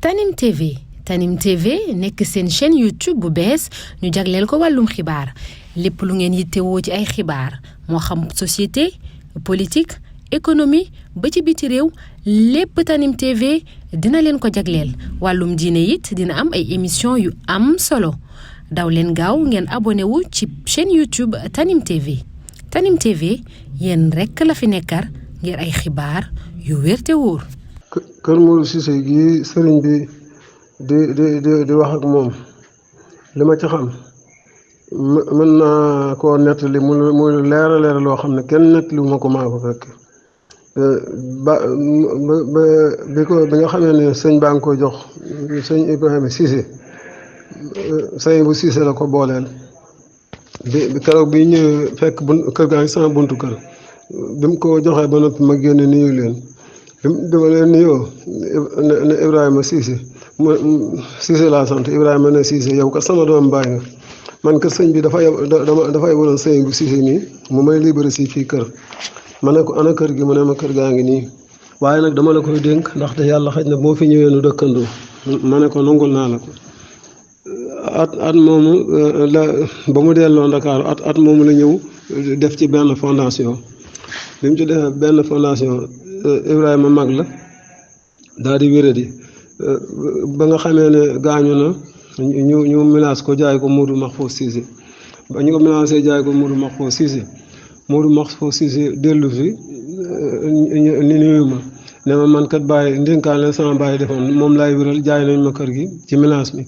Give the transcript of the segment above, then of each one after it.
Tanim TV Tanim TV nekk seen chaîne YouTube bu bees ñu jagleel ko wàllum xibaar lépp lu ngeen yittewoo ci ay xibaar moo xam société politique économie ba ci biti réew lépp Tanim TV dina leen ko jagleel wàllum diine it dina am ay émission yu am solo daw leen gaaw ngeen abonné wu ci chaîne YouTube Tanim TV Tanim TV yéen rekk la fi nekkar ngir ay xibaar yu wér te wóor. Kër Modou Cissé gi sëriñ bi di wax ak moom li ma ci xam mën naa koo nettali mu leer loo xam ne kenn nettali ma ko maa ko fekk bi nga xamee ne sëñ baa ngi koy jox sëñ Ibrahima Cissé sëñ bu Cissé la ko booleel bi keroog bi ñëwee fekk kër gaa ngi sama buntu kër bi mu ko joxee ba noppi ma génne nuyu leen dama leen nuyoo ne Ibrahima Cissé Cissé laa sant Ibrahima ne Cissé yow kat sama doom baay nga man kat sëñ bi dafa yebaloon sëñ bu Cissé nii mu may libéré si fii kër ma ne ko ana kër gi mu ne ma kër gaa ngi nii waaye nag dama la koy dénk ndaxte yàlla xaj na boo fi ñëwee nu dëkkandoo ma ne ko nangul naa la ko at moomu la ba mu delloo Ndakaaru at moomu la ñëw def ci benn fondation bi mu ci defee benn fondation Ibrahima mag la daal di wéradi ba nga xamee ne gaañu na ñu menace ko jaay ko Modou Mahfouz Cissé ba ñu ko menacé jaay ko Modou Mahfouz Cissé Modou Mahfouz Cissé dellu fi ni nuyu ma ne ma man kat bàyyi ndénkaan leen sama bàyyi defoon moom laay wéral jaay nañ ma kër gi ci menace mi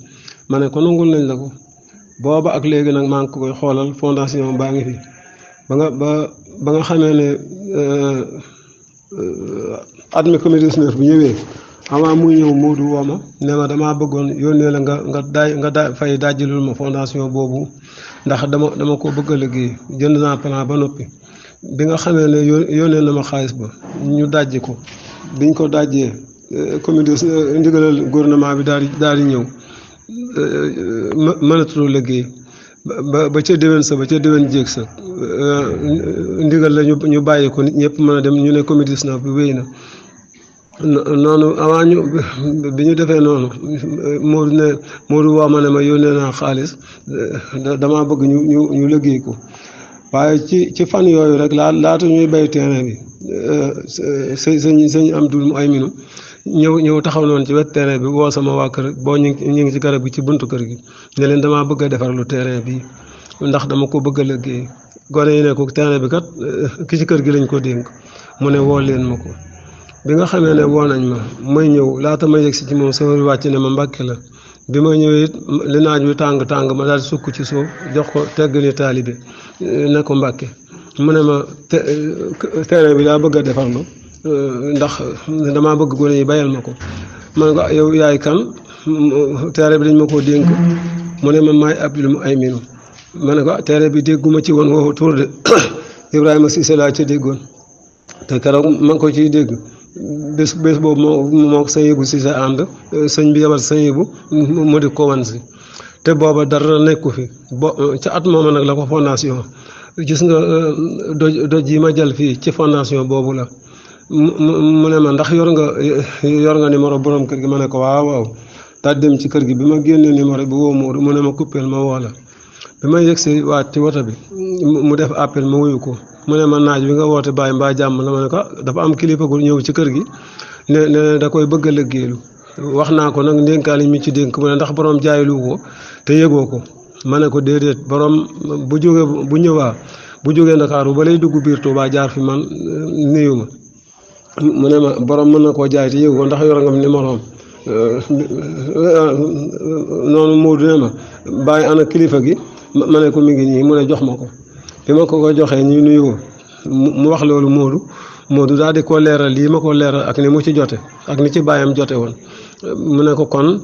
ma ne ko nangul nañ la ko booba ak léegi nag maa ngi ko koy xoolal fondation baa ngi fi ba nga xamee ne at mi Covid-19 bu ñëwee avant muy ñëw Modou woo ma ne ma damaa bëggoon yónnee la nga fay dajjilul ma fondation boobu ndax dama ko bëgg a liggéey jënd naa plan ba noppi bi nga xamee ne yónnee na ma xaalis ba ñu dajji ko biñ ko dajjee comité ndigalal gouvernement bi daal di ñëw mënatuloo liggéey ba ca déwén jéeg sa ndigal la ñu bàyyi ko nit ñëpp mën a dem ñu ne Covid-19 bi wéy na noonu avant bi ñu defee noonu Modou woo ma ne ma yónnee naa xaalis damaa bëgg ñu liggéey ko waaye ci fan yooyu rek laata ñuy bay terrain bi sëñ Abdou mu ay minu ñëw taxaw noonu ci wet terrain bi woo sama waa kër boo ñu ngi ci garab gi ci buntu kër gi ne leen damaa bëgg a defar lu terrain bi ndax dama ko bëgg a liggéey gone yi ne ko terrain bi kat ki ci kër gi lañ ko dénk mu ne woo leen ma ko bi nga xamee ne woo nañ ma may ñëw laata ma yegsi ci moom safar wàcc ne ma Mbàkke la bi ma ñëwee it li naaj wi tàng ma daal di sukk ci suuf jox ko tegg ni taalibe ne ko Mbàkke mu ne ma terrain bi daa bëgg a defarlu ndax damaa bëgg gone yi bayal ma ko man ko yow yaay kan terrain bi dañ ma koo dénk mu ne ma maay Abdul mu ay minu ma ne ko terrain bi dégguma ci woon woo tur de Ibrahima Cissé laa ca déggoon te keroog ma ngi ko ciy dégg bés boobu moo sëñ Ibu Cissé ànd sëñ bi yebal sëñ Ibu mu di ko wan si te booba dara nekku fi ca at mooma nag la ko fondation gis nga doj yi ma jël fii ci fondation boobu la mu ne ma ndax yor nga numéro borom kër gi ma ne ko waaw daal dem ci kër gi bi ma génnee numéro bi woo Modou mu ne ma coupeel ma woo la bi ma yegsi waat ci woto bi mu def appel ma wuyu ko mu ne ma naaj bi nga woote bàyyi mbaa jàmm la ma ne ko dafa am kilifa gu ñëw ci kër gi ne da koy bëgg a liggéeylu wax naa ko nag ndénkaali mi ci dénk mu ne ndax borom jaaylu ko te yëgoo ko ma ne ko déedéet borom bu jógee Ndakaaru ba lay dugg biir Tuubaa jaar fi man nuyu ma mu ne ma borom mën na koo jaay te yëgu ko ndax yor nga numéro am noonu Modou ne ma bàyyi ana kilifa gi ma ne ko mi ngi nii mu ne jox ma ko bi ma ko joxee ñu nuyoo mu wax loolu Modou daal di ko leeral lii ma ko leeral ak ni mu ci jote ak ni ci bàyyam jote woon mu ne ko kon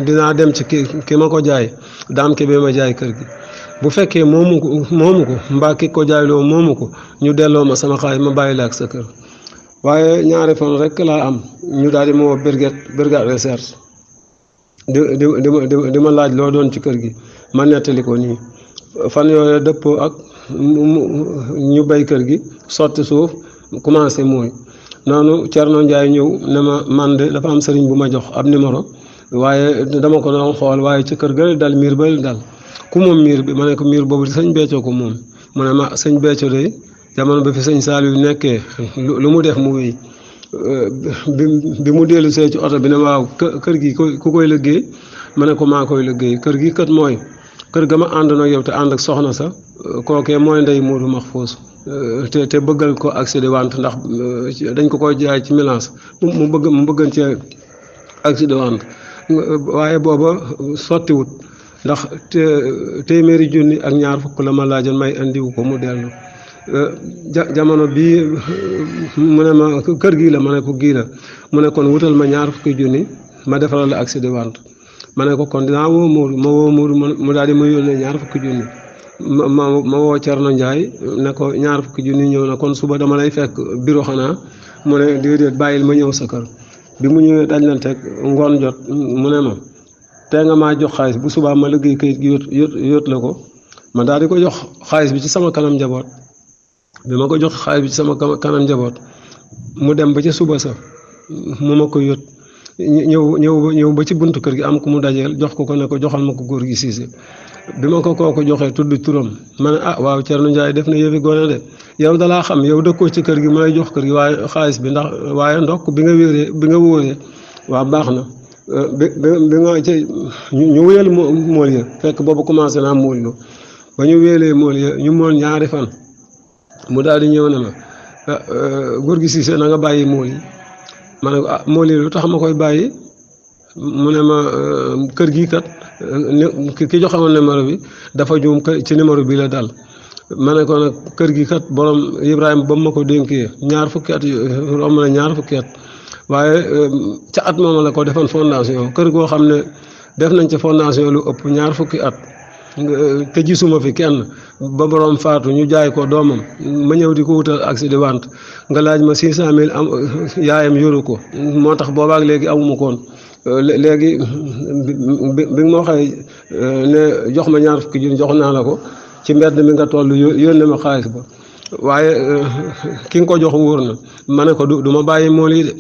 dinaa dem ci ki ma ko jaay daam ki bee ma jaay kër gi bu fekkee moomu ko mbaa ki ko jaayloo moomu ko ñu delloo ma sama xaalis ma bàyyi la ak sa kër waaye ñaari fan rek laa am ñu daal di ma woo brigade recherche di ma laaj loo doon ci kër gi ma nettali ko nii fan yooyu dëppoo ak ñu bay kër gi sotti suuf commencé mooy noonu Thierno Ndiaye ñëw ne ma man de dafa am sëriñ bu ma jox ab numéro waaye dama ko doon xool waaye ci kër ga dal miir ba dal ku moom miir bi ma ne ko miir boobu sëñ Béthio ko moom mu ne ma sëñ Béthio de jamono ba fi sëñ Saliou nekkee lu mu def mu wéy bi mu dellu see ci oto bi ne waaw kër gi ku koy liggéey ma ne ko maa koy liggéey kër gi kat mooy kër ga ma ànd na yow te ànd ak soxna sa kookee mooy ndey Modou Mahfous te bëggal ko accès de vente ndax dañ ko koy jaay ci Milans mu bëggan ci accès de vente waaye booba sottiwut ndax téeméeri junni ak ñaar fukk la ma laajoon may andiwu ko mu dellu jamono bii mu ne ma kër gii la ma ne ko gii la mu ne kon wutal ma ñaar fukki junni ma defaral la accès de vente ma ne ko kon dinaa woo Modou mu daal di ma yónnee ñaar fukki junni ma woo Thierno Ndiaye ne ko ñaar fukki junni ñëw na kon suba dama lay fekk bureau xanaa mu ne déedéet bàyyil ma ñëw sa kër bi mu ñëwee dañ leen teg ngoon jot mu ne ma tey nga maa jox xaalis bu subaa ma liggéey kayit gi yóot la ko ma daal di ko jox xaalis bi ci sama kanam njaboot bi ma ko jox xaalis bi ci sama kanam njaboot mu dem ba ca suba sa mu ma ko yót ñëw ba ci buntu kër gi am ku mu dajeel jox ko ne ko joxal ma ko góor gi Cissé bi ma ko kooku joxee tudd turam ma ne waaw Thierno Ndiaye def na yëfi gone de yow dalaa xam yow dëkkoo ci kër gi mu lay jox kër gi waaye xaalis bi ndax waaye ndokk bi nga wóoree waaw baax na bi nga ci ñu wéyal mool ya fekk boobu commencé naa mool ba ñu wéyalee mool ya ñu mool ñaari fan mu daal di ñëw ne ma góor gi Cissé na nga bàyyi mool yi ma ne ko mool yi lu tax ma koy bàyyi mu ne ma kër gi kat ki joxe woon numéro bi dafa juum ci numéro bi la dal ma ne ko nag kër gi kat borom Ibrahima ba mu ma ko dénkee ñaar fukki at romb na ñaar fukki at waaye ca at moom la ko defoon fondation kër goo xam ne def nañ ca fondation lu ëpp ñaar fukki at te gisuma fi kenn ba borom faatu ñu jaay ko doomam ma ñëw di ko wutal accès de vente nga laaj ma 600 000 am yaayam yoru ko moo tax boobaak léegi amuma koon léegi bi nga ma waxee ne jox ma ñaar fukki junni jox naa la ko ci mbedd mi nga toll yónnee ma xaalis ba waaye ki nga ko jox wóor na ma ne ko du ma bàyyi mool yi de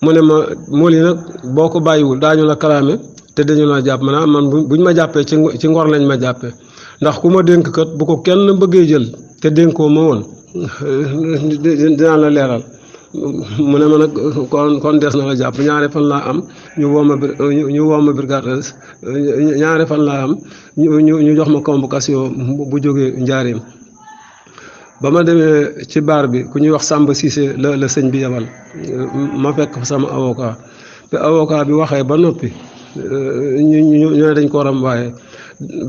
mu ne ma mool yi nag boo ko bàyyiwul daañu la kalaame te dañu la jàpp man buñ ma jàppee ci ngor lañ ma jàppee ndax ku ma dénk kat bu ko kenn bëggee jël te dénkoo ma woon dinaa la leeral mu ne ma nag kon des na la jàpp ñaari fan laa am ñu woo ma brigade ñaari fan laa am ñu jox ma convocation bu jógee Njaaréem ba ma demee ci baar bi ku ñuy wax Samba Cissé la sëñ bi yebal ma fekk fa sama avocat te avocat bi waxee ba noppi ñu ne dañ ko renvoyé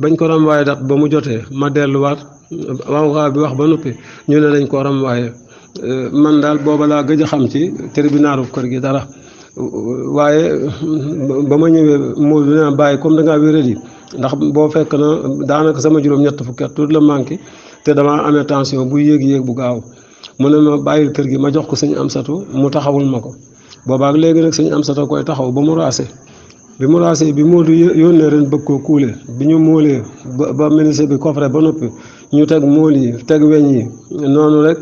bañ ko renvoyé dat ba mu jotee ma delluwaat avocat bi wax ba noppi ñu ne dañ ko renvoyé man daal booba laa gëj a xam ci tribunalu kër gi dara waaye ba ma ñëwee moo dina bàyyi comme da ngaa wéradi ndax boo fekk na daanaka sama juróom-ñett fukki at tuuti la manqué te damaa amee tension buy yéeg bu gaaw mu ne ma bàyyil kër gi ma jox ko sëñ Amsatu mu taxawul ma ko boobaak léegi nag sëñ Amsatu koy taxaw ba mu raase bi mu raasee bi Moodu yónnee ren bëgg koo kuule bi ñu móolee ba ministre bi coffre ba noppi ñu teg móol yi teg weñ yi noonu rek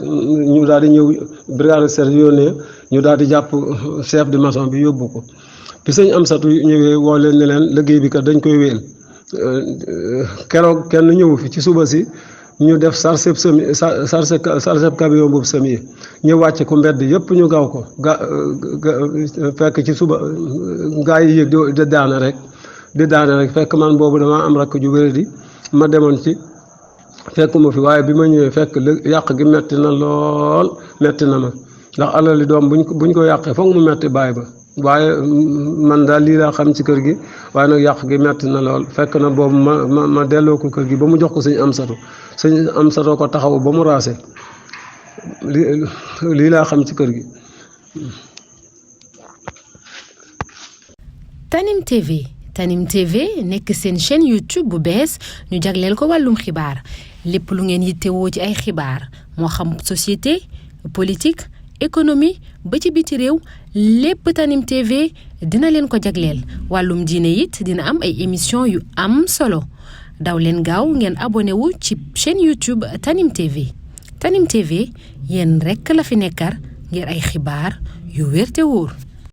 ñu daal di ñëw brigade service yónnee ñu daal di jàpp chef de maçon bi yóbbu ko bi sëñ Amsatu ñëwee woo leen ne leen liggéey bi kat dañ koy wéel keroog kenn ñëwu fi ci suba si ñu def sarceb camion boobu semi ñu wàcc ko mbedd yëpp ñu gaw ko fekk ci suba gaa yi yëg di daane rek fekk man boobu damaa am rakk ju wéradi ma demoon ci fekkuma fi waaye bi ma ñëwee fekk yàq gi metti na lool metti na ma ndax alali doom buñ ko yàqee foog mu metti baay ba waaye man daal lii laa xam ci kër gi waaye nag yàq gi metti na lool fekk na boobu ma delloo ko kër gi ba mu jox ko sëñ Amsatu ko taxaw ba mu raase lii laa xam ci kër gi. Tanim TV nekk seen chaîne YouTube bu bees ñu jagleel ko wàllum xibaar lépp lu ngeen yittewoo ci ay xibaar moo xam société politique économie ba ci biti réew lépp Tanim TV dina leen ko jagleel wàllum diine it dina am ay émission yu am solo daw leen gaaw ngeen abonné wu ci chaîne YouTube Tanim TV yéen rekk la fi nekkar ngir ay xibaar yu wér te wóor.